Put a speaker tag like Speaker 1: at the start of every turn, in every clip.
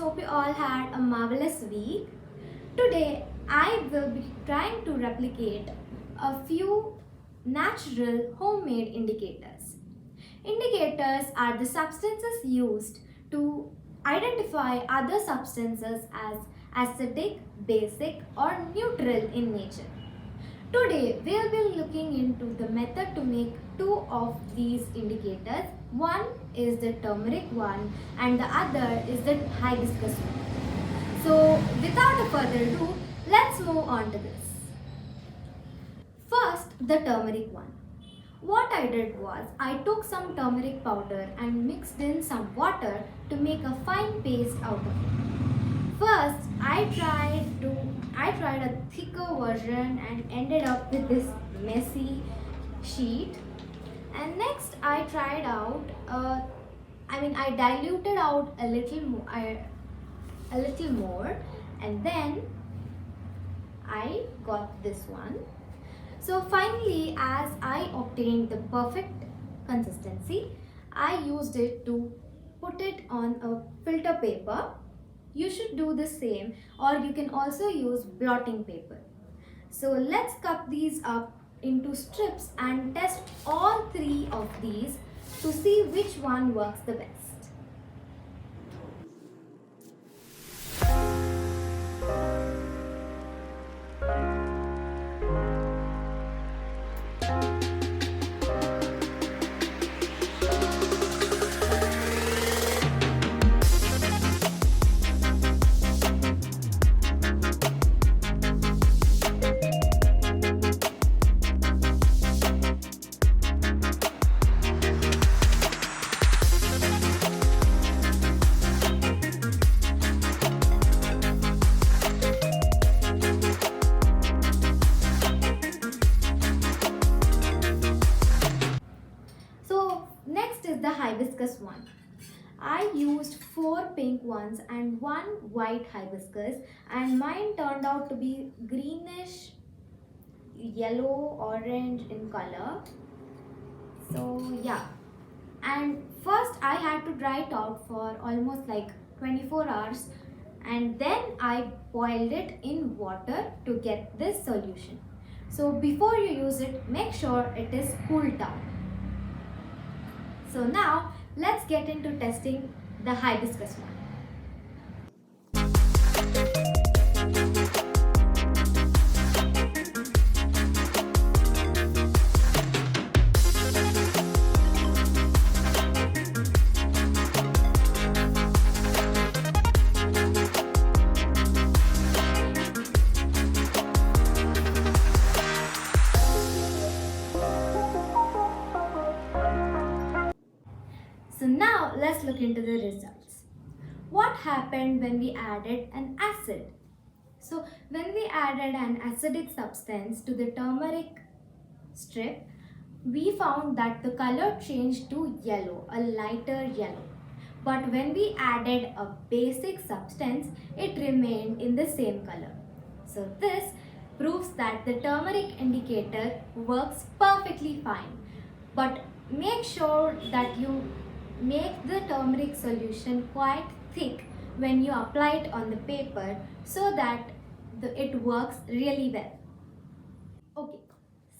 Speaker 1: hope you all had a marvelous week. Today, I will be trying to replicate a few natural homemade indicators. Indicators are the substances used to identify other substances as acidic, basic, or neutral in nature. Today, we'll be looking into the method to make two of these indicators. One is the turmeric one and the other is the hibiscus one. So, without a further ado, let's move on to this. First, the turmeric one. What I did was, I took some turmeric powder and mixed in some water to make a fine paste out of it. First, I tried a thicker version and ended up with this messy sheet. And next, I tried out. I diluted out a little more, and then I got this one. So finally, as I obtained the perfect consistency, I used it to put it on a filter paper. You should do the same, or you can also use blotting paper. So let's cut these up into strips and test all three of these to see which one works the best. Next is the hibiscus one. I used 4 pink ones and 1 white hibiscus, and mine turned out to be greenish yellow orange in color. So yeah, and first I had to dry it out for almost like 24 hours, and then I boiled it in water to get this solution. So before you use it, make sure it is cooled down. So now let's get into testing the hibiscus one. So now let's look into the results. What happened when we added an acid? So when we added an acidic substance to the turmeric strip, we found that the color changed to yellow, a lighter yellow. But when we added a basic substance, it remained in the same color. So this proves that the turmeric indicator works perfectly fine. But make sure that you make the turmeric solution quite thick when you apply it on the paper so that it works really well. Okay,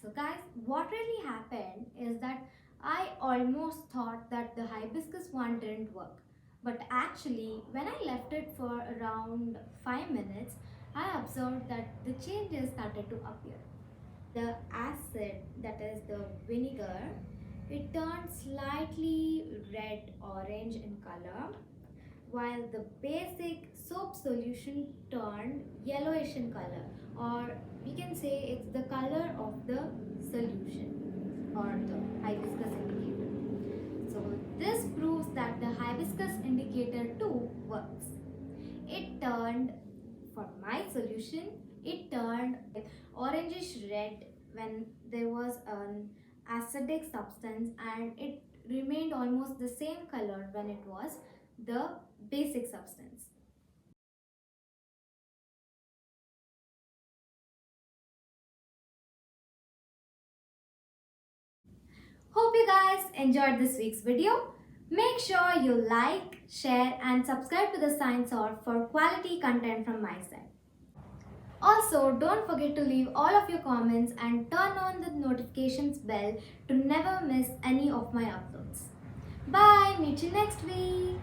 Speaker 1: so guys, what really happened is that I almost thought that the hibiscus one didn't work. But actually, when I left it for around 5 minutes, I observed that the changes started to appear. The acid, that is the vinegar, it turned slightly red orange in color, while the basic soap solution turned yellowish in color, or we can say it's the color of the solution or the hibiscus indicator. So this proves that the hibiscus indicator too works. It turned, for my solution, it turned orangish red when there was an acidic substance, and it remained almost the same color when it was the basic substance. Hope you guys enjoyed this week's video. Make sure you like, share and subscribe to the Science Orb for quality content from my side. Also, don't forget to leave all of your comments and turn on the notifications bell to never miss any of my uploads. Bye, meet you next week.